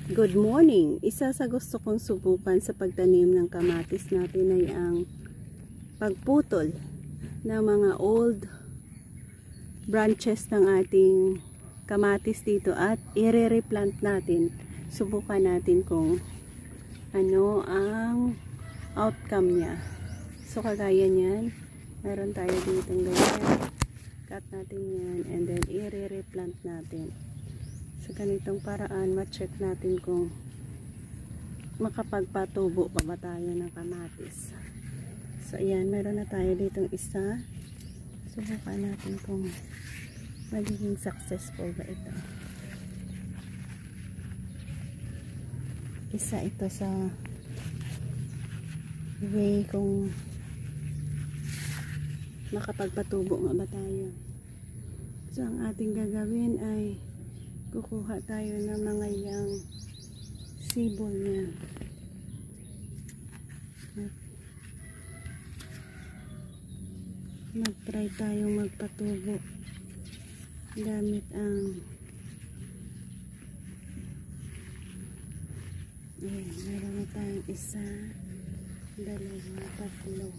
Good morning! Isa sa gusto kong subukan sa pagtanim ng kamatis natin ay ang pagputol ng mga old branches ng ating kamatis dito at i-replant natin. Subukan natin kung ano ang outcome niya. So kagaya niyan, meron tayo dito ganyan. Cut natin yan and then i-replant natin. Sa ganitong paraan, ma-check natin kung makapagpatubo pa ba tayo ng kamatis. So, ayan, meron na tayo ditong isa. Subukan natin kung magiging successful ba ito. Isa ito sa way kung makapagpatubo nga ba tayo. So, ang ating gagawin ay kukuha tayo ng mga yang sibol niya. Mag-try tayong magpatubo gamit ang ayan, meron na tayong isa, dalawa, tatlo.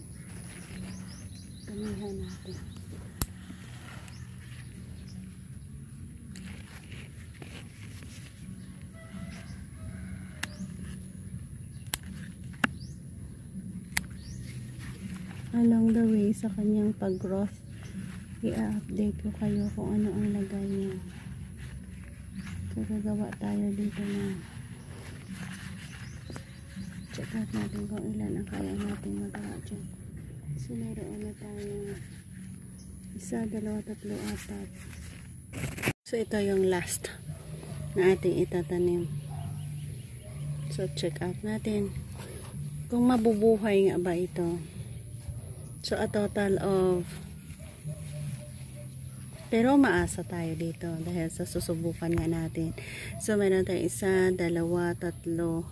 Kamihan natin. Along the way sa kanyang pag-growth, i-update ko kayo kung ano ang lagay niya. So, gagawa tayo dito na check out natin kung ilan ang kaya natin magawa dyan. So, meron na tayo isa, dalawa, tatlo, apat. So, ito yung last na ating itatanim. So, check out natin kung mabubuhay nga ba ito. So, a total of pero maasa tayo dito dahil sa susubukan nga natin. So, meron tayong isa, dalawa, tatlo,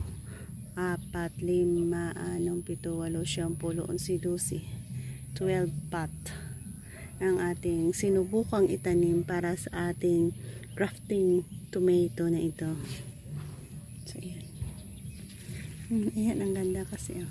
apat, lima, anong, pito, walo, siyampu, 11, 12 pot ang ating sinubukang itanim para sa ating crafting tomato na ito. So, ayan. Ayan, ang ganda kasi.